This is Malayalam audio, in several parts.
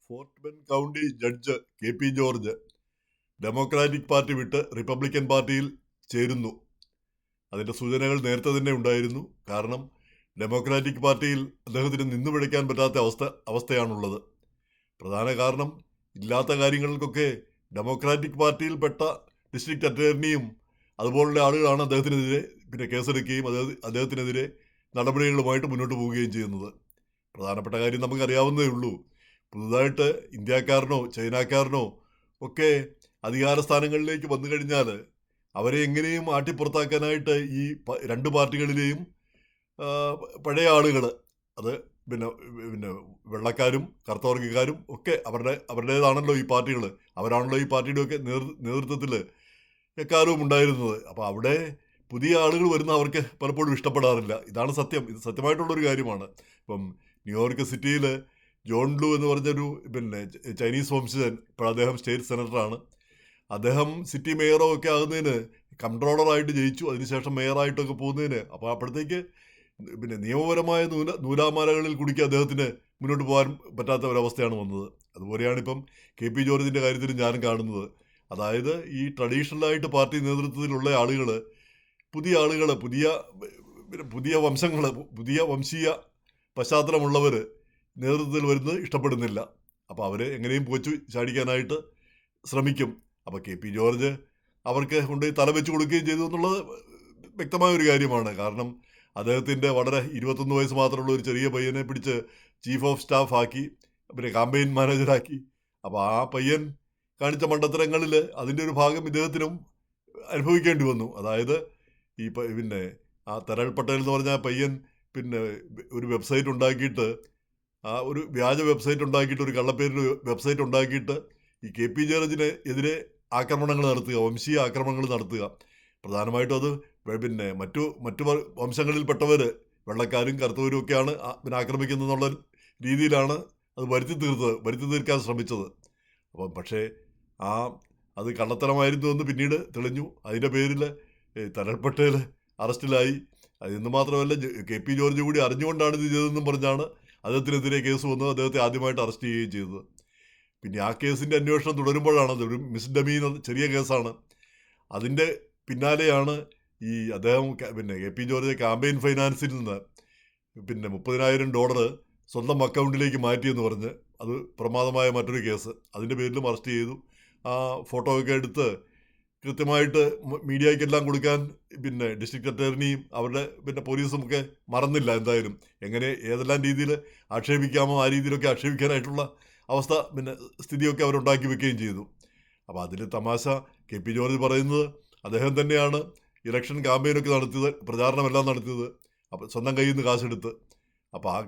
Fort bend county judge K P. George democratic party വിട്ട് റിപ്പബ്ലിക്കൻ പാർട്ടിയിൽ ചേരുന്നു. അതിൻ്റെ സൂചനകൾ നേരത്തെ തന്നെ ഉണ്ടായിരുന്നു. കാരണം ഡെമോക്രാറ്റിക് പാർട്ടിയിൽ അദ്ദേഹത്തിന് നിന്നു പിഴയ്ക്കാൻ പറ്റാത്ത അവസ്ഥയാണുള്ളത്. പ്രധാന കാരണം ഇല്ലാത്ത കാര്യങ്ങൾക്കൊക്കെ ഡെമോക്രാറ്റിക് പാർട്ടിയിൽപ്പെട്ട ഡിസ്ട്രിക്ട് അറ്റോർണിയും അതുപോലുള്ള ആളുകളാണ് അദ്ദേഹത്തിനെതിരെ കേസെടുക്കുകയും അദ്ദേഹത്തിനെതിരെ നടപടികളുമായിട്ട് മുന്നോട്ട് പോവുകയും ചെയ്യുന്നത്. പ്രധാനപ്പെട്ട കാര്യം നമുക്കറിയാവുന്നതേ ഉള്ളൂ. പുതുതായിട്ട് ഇന്ത്യക്കാരനോ ചൈനക്കാരനോ ഒക്കെ അധികാര സ്ഥാനങ്ങളിലേക്ക് വന്നു കഴിഞ്ഞാൽ അവരെ എങ്ങനെയും ആട്ടിപ്പുറത്താക്കാനായിട്ട് ഈ രണ്ട് പാർട്ടികളിലെയും പഴയ ആളുകൾ, അത് പിന്നെ പിന്നെ വെള്ളക്കാരും കറുത്തവർഗക്കാരും ഒക്കെ അവരുടേതാണല്ലോ ഈ പാർട്ടികൾ. അവരാണല്ലോ ഈ പാർട്ടിയുടെയൊക്കെ നേതൃത്വത്തിൽ എക്കാലവും ഉണ്ടായിരുന്നത്. അപ്പോൾ അവിടെ പുതിയ ആളുകൾ വരുന്ന അവർക്ക് പലപ്പോഴും ഇഷ്ടപ്പെടാറില്ല. ഇതാണ് സത്യം. ഇത് സത്യമായിട്ടുള്ളൊരു കാര്യമാണ്. ഇപ്പം ന്യൂയോർക്ക് സിറ്റിയിൽ ജോൺ ലൂ എന്ന് പറഞ്ഞൊരു ചൈനീസ് വംശജൻ, ഇപ്പോൾ അദ്ദേഹം സ്റ്റേറ്റ് സെനറ്ററാണ്. അദ്ദേഹം സിറ്റി മേയറോ ഒക്കെ ആകുന്നതിന് കൺട്രോളറായിട്ട് ജയിച്ചു. അതിനുശേഷം മേയറായിട്ടൊക്കെ പോകുന്നതിന് അപ്പോൾ അപ്പോഴത്തേക്ക് നിയമപരമായ നൂലാമാലകളിൽ കുടുക്കി അദ്ദേഹത്തിന് മുന്നോട്ട് പോകാൻ പറ്റാത്ത ഒരവസ്ഥയാണ് വന്നത്. അതുപോലെയാണ് ഇപ്പം കെ.പി. ജോർജിൻ്റെ കാര്യത്തിൽ ഞാനും കാണുന്നത്. അതായത് ഈ ട്രഡീഷണലായിട്ട് പാർട്ടി നേതൃത്വത്തിലുള്ള ആളുകൾ പുതിയ ആളുകൾ, പുതിയ വംശങ്ങൾ, പുതിയ വംശീയ പശ്ചാത്തലമുള്ളവർ നേതൃത്വത്തിൽ വരുന്നത് ഇഷ്ടപ്പെടുന്നില്ല. അപ്പോൾ അവർ എങ്ങനെയും പോച്ചു ചാടിക്കാനായിട്ട് ശ്രമിക്കും. അപ്പോൾ കെ.പി. ജോർജ് അവർക്ക് കൊണ്ടുപോയി തലവെച്ച് കൊടുക്കുകയും ചെയ്തു എന്നുള്ളത് വ്യക്തമായ ഒരു കാര്യമാണ്. കാരണം അദ്ദേഹത്തിൻ്റെ വളരെ 21 വയസ്സ് മാത്രമുള്ള ഒരു ചെറിയ പയ്യനെ പിടിച്ച് ചീഫ് ഓഫ് സ്റ്റാഫ് ആക്കി, കാമ്പയിൻ മാനേജറാക്കി. അപ്പോൾ ആ പയ്യൻ കാണിച്ച മണ്ടത്തരങ്ങളിൽ അതിൻ്റെ ഒരു ഭാഗം ഇദ്ദേഹത്തിനും അനുഭവിക്കേണ്ടി വന്നു. അതായത് ഈ ആ തരൾ പട്ടേൽ എന്ന് പറഞ്ഞ പയ്യൻ ഒരു വെബ്സൈറ്റ് ഉണ്ടാക്കിയിട്ട്, ആ ഒരു വ്യാജ വെബ്സൈറ്റ് ഉണ്ടാക്കിയിട്ട്, ഒരു കള്ളപ്പേരിൽ വെബ്സൈറ്റ് ഉണ്ടാക്കിയിട്ട് ഈ കെ.പി. ജോർജിന് എതിരെ ആക്രമണങ്ങൾ നടത്തുക, വംശീയ ആക്രമണങ്ങൾ നടത്തുക. പ്രധാനമായിട്ടും അത് മറ്റു വംശങ്ങളിൽപ്പെട്ടവർ, വെള്ളക്കാരും കറുത്തവരും ഒക്കെയാണ് ആക്രമിക്കുന്നതെന്നുള്ള രീതിയിലാണ് അത് വരുത്തി തീർക്കാൻ ശ്രമിച്ചത്. അപ്പം പക്ഷേ അത് കള്ളത്തരമായിരുന്നു എന്ന് പിന്നീട് തെളിഞ്ഞു. അതിൻ്റെ പേരിൽ തരൾ പട്ടേൽ അറസ്റ്റിലായി. അതെന്ന് മാത്രമല്ല, കെ.പി. ജോർജ് കൂടി അറിഞ്ഞുകൊണ്ടാണ് ഇത് ചെയ്തതെന്നും പറഞ്ഞാണ് അദ്ദേഹത്തിനെതിരെ കേസ് വന്നത്. അദ്ദേഹത്തെ ആദ്യമായിട്ട് അറസ്റ്റ് ചെയ്യുകയും ചെയ്തത്. പിന്നെ ആ കേസിൻ്റെ അന്വേഷണം തുടരുമ്പോഴാണ്, അതൊരു മിസ്ഡമീൻ ചെറിയ കേസാണ്. അതിൻ്റെ പിന്നാലെയാണ് അദ്ദേഹം കെ.പി. ജോർജ് ക്യാമ്പയിൻ ഫൈനാൻസിൽ നിന്ന് $30,000 സ്വന്തം അക്കൗണ്ടിലേക്ക് മാറ്റിയെന്ന് പറഞ്ഞ് അത് പ്രമാദമായ മറ്റൊരു കേസ്, അതിൻ്റെ പേരിലും അറസ്റ്റ് ചെയ്തു. ആ ഫോട്ടോ ഒക്കെ എടുത്ത് കൃത്യമായിട്ട് മീഡിയയ്ക്കെല്ലാം കൊടുക്കാൻ ഡിസ്ട്രിക്ട് അറ്റോർണിയും അവരുടെ പോലീസും ഒക്കെ മറന്നില്ല. എന്തായാലും ഏതെല്ലാം രീതിയിൽ ആക്ഷേപിക്കാമോ ആ രീതിയിലൊക്കെ ആക്ഷേപിക്കാനായിട്ടുള്ള സ്ഥിതിയൊക്കെ അവരുണ്ടാക്കി വെക്കുകയും ചെയ്തു. അപ്പോൾ അതിൽ തമാശ കെ.പി. ജോർജ് പറയുന്നത് അദ്ദേഹം തന്നെയാണ് ഇലക്ഷൻ ക്യാമ്പയിനൊക്കെ നടത്തിയത്, പ്രചാരണമെല്ലാം നടത്തിയത്. അപ്പോൾ സ്വന്തം കയ്യിൽ നിന്ന് കാശെടുത്ത്. അപ്പോൾ ആ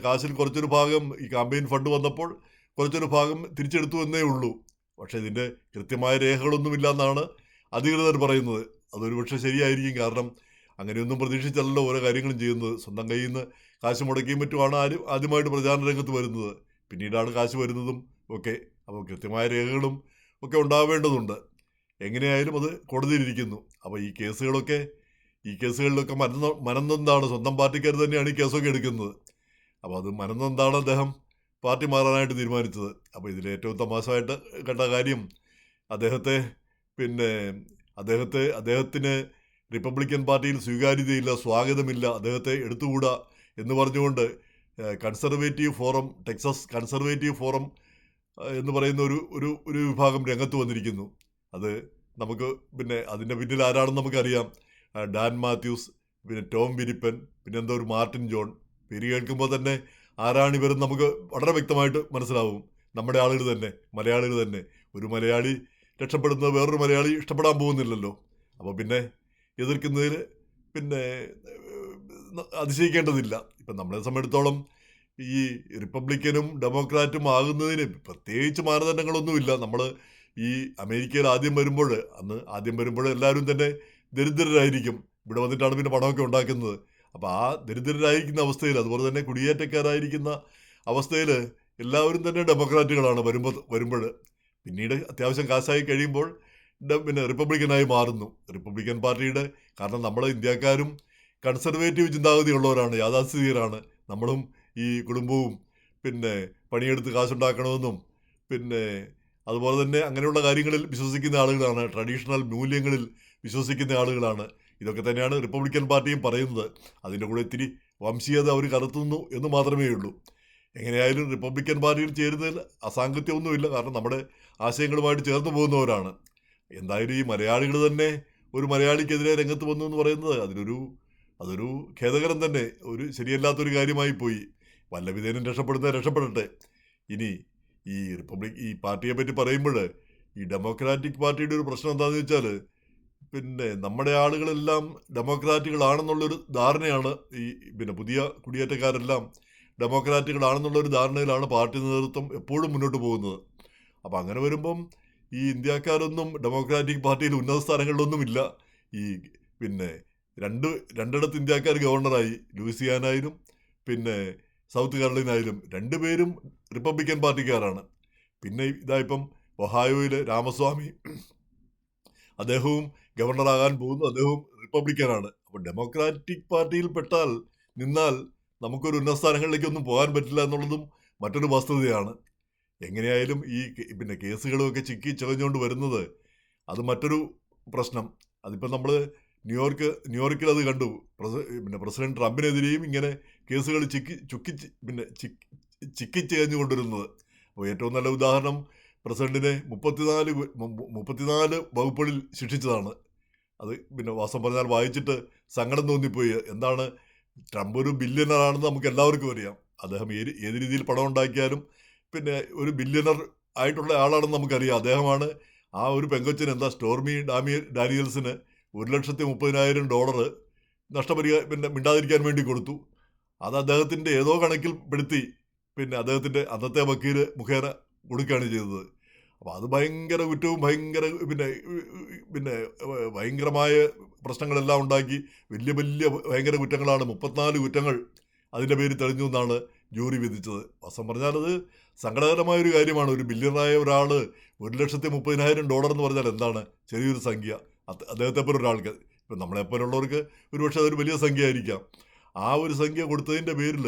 കാശിൽ കുറച്ചൊരു ഭാഗം ഈ ക്യാമ്പയിൻ ഫണ്ട് വന്നപ്പോൾ കുറച്ചൊരു ഭാഗം തിരിച്ചെടുത്തു എന്നേ ഉള്ളൂ. പക്ഷേ ഇതിൻ്റെ കൃത്യമായ രേഖകളൊന്നുമില്ല എന്നാണ് അധികൃതർ പറയുന്നത്. അതൊരു പക്ഷേ ശരിയായിരിക്കും. കാരണം അങ്ങനെയൊന്നും പ്രതീക്ഷിച്ചല്ലോ ഓരോ കാര്യങ്ങളും ചെയ്യുന്നത്. സ്വന്തം കയ്യിൽ നിന്ന് കാശ് മുടക്കിയും മറ്റുമാണ് ആദ്യമായിട്ട് പ്രചാരണ രംഗത്ത് വരുന്നത്. പിന്നീടാണ് കാശ് വരുന്നതും ഒക്കെ. അപ്പോൾ കൃത്യമായ രേഖകളും ഒക്കെ ഉണ്ടാവേണ്ടതുണ്ട്. എങ്ങനെയായാലും അത് കോടതിയിലിരിക്കുന്നു. അപ്പോൾ ഈ കേസുകളിലൊക്കെ മനംനൊന്താണ്, സ്വന്തം പാർട്ടിക്കാർ തന്നെയാണ് ഈ കേസൊക്കെ എടുക്കുന്നത്. അപ്പോൾ അത് മനംനൊന്താണ് അദ്ദേഹം പാർട്ടി മാറാനായിട്ട് തീരുമാനിച്ചത്. അപ്പോൾ ഇതിലേറ്റവും തമാശമായിട്ട് കണ്ട കാര്യം, അദ്ദേഹത്തിന് റിപ്പബ്ലിക്കൻ പാർട്ടിയിൽ സ്വീകാര്യതയില്ല, സ്വാഗതമില്ല, അദ്ദേഹത്തെ എടുത്തുകൂടാ എന്ന് പറഞ്ഞുകൊണ്ട് ടെക്സസ് കൺസർവേറ്റീവ് ഫോറം എന്ന് പറയുന്ന ഒരു വിഭാഗം രംഗത്ത് വന്നിരിക്കുന്നു. അത് നമുക്ക് അതിൻ്റെ പിന്നിൽ ആരാണെന്ന് നമുക്കറിയാം. ഡാൻ മാത്യൂസ്, ടോം വിരിപ്പൻ, ഒരു മാർട്ടിൻ ജോൺ. പേര് കേൾക്കുമ്പോൾ തന്നെ ആരാണിവരെന്ന് നമുക്ക് വളരെ വ്യക്തമായിട്ട് മനസ്സിലാവും. നമ്മുടെ ആളുകൾ തന്നെ, മലയാളികൾ തന്നെ. ഒരു മലയാളി രക്ഷപ്പെടുന്നത് വേറൊരു മലയാളി ഇഷ്ടപ്പെടാൻ പോകുന്നില്ലല്ലോ. അപ്പോൾ എതിർക്കുന്നതിൽ അതിശയിക്കേണ്ടതില്ല. ഇപ്പം നമ്മളെ സംബന്ധിച്ചിടത്തോളം ഈ റിപ്പബ്ലിക്കനും ഡെമോക്രാറ്റും ആകുന്നതിന് പ്രത്യേകിച്ച് മാനദണ്ഡങ്ങളൊന്നുമില്ല. നമ്മൾ ഈ അമേരിക്കയിൽ ആദ്യം വരുമ്പോൾ എല്ലാവരും തന്നെ ദരിദ്രരായിരിക്കും. ഇവിടെ വന്നിട്ടാണ് പണമൊക്കെ ഉണ്ടാക്കുന്നത്. അപ്പോൾ ആ ദരിദ്രരായിരിക്കുന്ന അവസ്ഥയിൽ, അതുപോലെ തന്നെ കുടിയേറ്റക്കാരായിരിക്കുന്ന അവസ്ഥയിൽ എല്ലാവരും തന്നെ ഡെമോക്രാറ്റുകളാണ് വരുമ്പോൾ. പിന്നീട് അത്യാവശ്യം കാശായി കഴിയുമ്പോൾ റിപ്പബ്ലിക്കനായി മാറുന്നു. റിപ്പബ്ലിക്കൻ പാർട്ടിയുടെ, കാരണം നമ്മൾ ഇന്ത്യക്കാരും കൺസർവേറ്റീവ് ചിന്താഗതിയുള്ളവരാണ്, യാഥാസ്ഥിതികരാണ്. നമ്മളും ഈ കുടുംബവും പിന്നെ പണിയെടുത്ത് കാശുണ്ടാക്കണമെന്നും പിന്നെ അതുപോലെ തന്നെ അങ്ങനെയുള്ള കാര്യങ്ങളിൽ വിശ്വസിക്കുന്ന ആളുകളാണ്, ട്രഡീഷണൽ മൂല്യങ്ങളിൽ വിശ്വസിക്കുന്ന ആളുകളാണ്. ഇതൊക്കെ തന്നെയാണ് റിപ്പബ്ലിക്കൻ പാർട്ടിയും പറയുന്നത്. അതിൻ്റെ കൂടെ ഇത്തിരി വംശീയത അവർ കലർത്തുന്നു എന്ന് മാത്രമേ ഉള്ളൂ. എങ്ങനെയായാലും റിപ്പബ്ലിക്കൻ പാർട്ടിയിൽ ചേരുന്നതിൽ അസാംഗത്യമൊന്നുമില്ല, കാരണം നമ്മുടെ ആശയങ്ങളുമായിട്ട് ചേർന്ന് പോകുന്നവരാണ്. എന്തായാലും ഈ മലയാളികൾ തന്നെ ഒരു മലയാളിക്കെതിരെ രംഗത്ത് വന്നു എന്ന് പറയുന്നത് അതൊരു ഖേദകരം തന്നെ, ഒരു ശരിയല്ലാത്തൊരു കാര്യമായി പോയി. വല്ല വിധേനം രക്ഷപ്പെടുന്നത് രക്ഷപ്പെടട്ടെ. ഇനി ഈ പാർട്ടിയെ പറ്റി പറയുമ്പോൾ ഈ ഡെമോക്രാറ്റിക് പാർട്ടിയുടെ ഒരു പ്രശ്നം എന്താണെന്ന് വെച്ചാൽ, പിന്നെ നമ്മുടെ ആളുകളെല്ലാം ഡെമോക്രാറ്റുകളാണെന്നുള്ളൊരു ധാരണയാണ്, പുതിയ കുടിയേറ്റക്കാരെല്ലാം ഡെമോക്രാറ്റുകളാണെന്നുള്ളൊരു ധാരണയിലാണ് പാർട്ടി നേതൃത്വം എപ്പോഴും മുന്നോട്ട് പോകുന്നത്. അപ്പം അങ്ങനെ വരുമ്പം ഈ ഇന്ത്യക്കാരൊന്നും ഡെമോക്രാറ്റിക് പാർട്ടിയിൽ ഉന്നത സ്ഥാനങ്ങളിലൊന്നുമില്ല. ഈ പിന്നെ രണ്ടിടത്ത് ഇന്ത്യക്കാർ ഗവർണറായി, ലൂയിസിയാനായാലും പിന്നെ സൗത്ത് കരോളിനായാലും രണ്ടുപേരും റിപ്പബ്ലിക്കൻ പാർട്ടിക്കാരാണ്. പിന്നെ ഇതായിപ്പം ഒഹായോയിലെ രാമസ്വാമി, അദ്ദേഹവും ഗവർണറാകാൻ പോകുന്നു, അദ്ദേഹവും റിപ്പബ്ലിക്കനാണ്. അപ്പോൾ ഡെമോക്രാറ്റിക് പാർട്ടിയിൽ നിന്നാൽ നമുക്കൊരു ഉന്നത സ്ഥാനങ്ങളിലേക്കൊന്നും പോകാൻ പറ്റില്ല എന്നുള്ളതും മറ്റൊരു വസ്തുതയാണ്. എങ്ങനെയായാലും കേസുകളുമൊക്കെ ചിക്കി ചകഞ്ഞുകൊണ്ട് വരുന്നത് അത് മറ്റൊരു പ്രശ്നം. അതിപ്പോൾ നമ്മൾ ന്യൂയോർക്കിൽ അത് കണ്ടു. പ്രസിഡന്റ് ട്രംപിനെതിരെയും ഇങ്ങനെ കേസുകൾ ചിക്കിച്ചകഞ്ഞു കൊണ്ടിരുന്നത്. അപ്പോൾ ഏറ്റവും നല്ല ഉദാഹരണം പ്രസിഡന്റിനെ 34 വകുപ്പുകളിൽ ശിക്ഷിച്ചതാണ്. അത് വാസ്തവം പറഞ്ഞാൽ വായിച്ചിട്ട് സങ്കടം തോന്നിപ്പോയി. എന്താണ്, ട്രംപ് ഒരു ബില്യണറാണെന്ന് നമുക്ക് എല്ലാവർക്കും അറിയാം. അദ്ദേഹം ഏത് രീതിയിൽ പണം ഉണ്ടാക്കിയാലും ഒരു ബില്യണർ ആയിട്ടുള്ള ആളാണെന്ന് നമുക്കറിയാം. അദ്ദേഹമാണ് ആ ഒരു പെങ്കൊച്ചിന്, സ്റ്റോർമി ഡാനിയൽസിന് $1,30,000 മിണ്ടാതിരിക്കാൻ വേണ്ടി കൊടുത്തു. അത് അദ്ദേഹത്തിൻ്റെ ഏതോ കണക്കിൽ പെടുത്തി അദ്ദേഹത്തിൻ്റെ അന്നത്തെ വക്കീൽ മുഖേന കൊടുക്കുകയാണ് ചെയ്തത്. അപ്പോൾ അത് ഭയങ്കര കുറ്റവും ഭയങ്കരമായ പ്രശ്നങ്ങളെല്ലാം ഉണ്ടാക്കി വലിയ ഭയങ്കര കുറ്റങ്ങളാണ്, 34 കുറ്റങ്ങൾ അതിൻ്റെ പേര് തെളിഞ്ഞു എന്നാണ് ജൂറി വിധിച്ചത്. വാസ്തവം പറഞ്ഞാൽ അത് സങ്കടകരമായൊരു കാര്യമാണ്. ഒരു ബില്യണറായ ഒരാൾ $1,30,000 എന്ന് പറഞ്ഞാൽ എന്താണ്, ചെറിയൊരു സംഖ്യ. അദ്ദേഹത്തെപ്പോലെ ഒരാൾക്ക്, ഇപ്പം നമ്മളെപ്പോലുള്ളവർക്ക് ഒരുപക്ഷെ അതൊരു വലിയ സംഖ്യ ആയിരിക്കാം. ആ ഒരു സംഖ്യ കൊടുത്തതിൻ്റെ പേരിൽ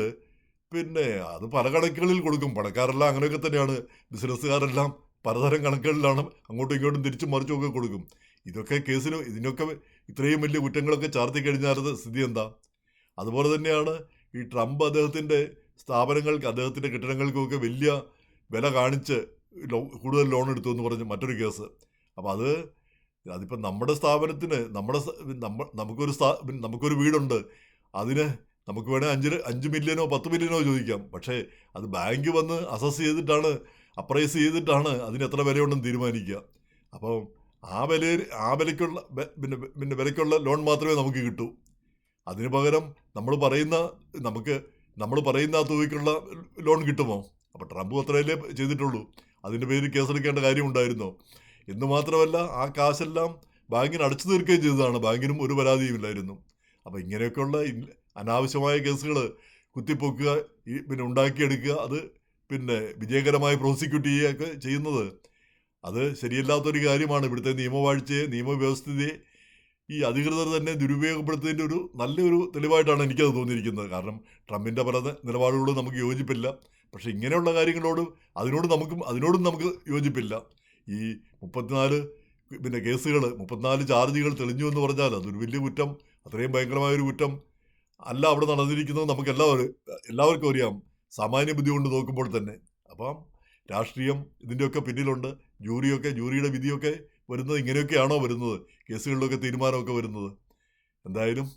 അത് പല കണക്കുകളിൽ കൊടുക്കും. പണക്കാരെല്ലാം അങ്ങനെയൊക്കെ തന്നെയാണ്, ബിസിനസ്സുകാരെല്ലാം പലതരം കണക്കുകളിലാണ് അങ്ങോട്ടും ഇങ്ങോട്ടും തിരിച്ചും മറിച്ചും ഒക്കെ കൊടുക്കും. ഇതിനൊക്കെ ഇത്രയും വലിയ കുറ്റങ്ങളൊക്കെ ചാർത്തി കഴിഞ്ഞാൽ സ്ഥിതി എന്താ? അതുപോലെ തന്നെയാണ് ഈ ട്രംപ് അദ്ദേഹത്തിൻ്റെ സ്ഥാപനങ്ങൾക്ക്, അദ്ദേഹത്തിൻ്റെ കെട്ടിടങ്ങൾക്കുമൊക്കെ വലിയ വില കാണിച്ച് കൂടുതൽ ലോൺ എടുത്തു എന്ന് പറഞ്ഞ് മറ്റൊരു കേസ്. അപ്പോൾ അതിപ്പോൾ നമ്മുടെ സ്ഥാപനത്തിന് നമുക്കൊരു വീടുണ്ട്, അതിന് നമുക്ക് വേണേൽ 5 മില്യനോ 10 മില്യനോ ചോദിക്കാം. പക്ഷേ അത് ബാങ്ക് വന്ന് അപ്രൈസ് ചെയ്തിട്ടാണ് അതിന് എത്ര വിലയുണ്ടെന്ന് തീരുമാനിക്കുക. അപ്പോൾ ആ വിലയ്ക്കുള്ള ലോൺ മാത്രമേ നമുക്ക് കിട്ടൂ. അതിന് പകരം നമ്മൾ പറയുന്ന ആ തുകയ്ക്കുള്ള ലോൺ കിട്ടുമോ? അപ്പോൾ ട്രംപ് അത്രയല്ലേ ചെയ്തിട്ടുള്ളൂ. അതിൻ്റെ പേരിൽ കേസെടുക്കേണ്ട കാര്യമുണ്ടായിരുന്നോ? എന്ന് മാത്രമല്ല, ആ കാശെല്ലാം ബാങ്കിന് അടച്ചു തീർക്കുകയും ചെയ്തതാണ്. ബാങ്കിനും ഒരു പരാതിയുമില്ലായിരുന്നു. അപ്പോൾ ഇങ്ങനെയൊക്കെയുള്ള അനാവശ്യമായ കേസുകൾ കുത്തിപ്പൊക്കുക, ഉണ്ടാക്കിയെടുക്കുക, അത് വിജയകരമായി പ്രോസിക്യൂട്ട് ചെയ്യുകയൊക്കെ ചെയ്യുന്നത് അത് ശരിയല്ലാത്തൊരു കാര്യമാണ്. ഇവിടുത്തെ നിയമവ്യവസ്ഥയെ ഈ അധികൃതർ തന്നെ ദുരുപയോഗപ്പെടുത്തുന്നതിൻ്റെ നല്ലൊരു തെളിവായിട്ടാണ് എനിക്കത് തോന്നിയിരിക്കുന്നത്. കാരണം ട്രംപിൻ്റെ പല നിലപാടുകളോടും നമുക്ക് യോജിപ്പില്ല. പക്ഷേ ഇങ്ങനെയുള്ള കാര്യങ്ങളോടും അതിനോടും നമുക്ക് യോജിപ്പില്ല. ഈ 34 ചാർജുകൾ തെളിഞ്ഞു എന്ന് പറഞ്ഞാൽ അതൊരു വലിയ കുറ്റം, അത്രയും ഭയങ്കരമായൊരു കുറ്റം അല്ല അവിടെ നടന്നിരിക്കുന്നത്. നമുക്ക് എല്ലാവർക്കും അറിയാം, സാമാന്യ ബുദ്ധി കൊണ്ട് നോക്കുമ്പോൾ തന്നെ. അപ്പം രാഷ്ട്രീയം ഇതിൻ്റെയൊക്കെ പിന്നിലുണ്ട്. ജൂറിയുടെ വിധിയൊക്കെ വരുന്നത് ഇങ്ങനെയൊക്കെയാണോ വരുന്നത്? കേസുകളിലൊക്കെ തീരുമാനമൊക്കെ വരുന്നത്? എന്തായാലും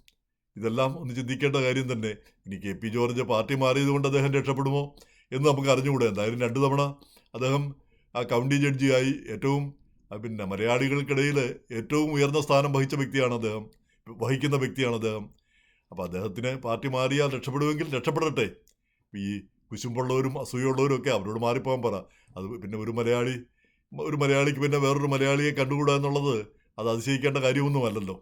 ഇതെല്ലാം ഒന്ന് ചിന്തിക്കേണ്ട കാര്യം തന്നെ. ഇനി KP ജോർജ് പാർട്ടി മാറിയത് കൊണ്ട് അദ്ദേഹം രക്ഷപ്പെടുമോ എന്ന് നമുക്ക് അറിഞ്ഞുകൂടെ. എന്തായാലും 2 തവണ അദ്ദേഹം ആ കൗണ്ടി ജഡ്ജിയായി മലയാളികൾക്കിടയിൽ ഏറ്റവും ഉയർന്ന സ്ഥാനം വഹിക്കുന്ന വ്യക്തിയാണ് അദ്ദേഹം. അപ്പോൾ അദ്ദേഹത്തിന് പാർട്ടി മാറിയാൽ രക്ഷപ്പെടുമെങ്കിൽ രക്ഷപ്പെടട്ടെ. ഈ കുശുമ്പുള്ളവരും അസൂയുള്ളവരും ഒക്കെ അവരോട് മാറിപ്പോകാൻ പറ. അത് ഒരു മലയാളിക്ക് വേറൊരു മലയാളിയെ കണ്ടുകൂടാ എന്നുള്ളത് അത് അതിശയിക്കേണ്ട കാര്യമൊന്നുമല്ലല്ലോ.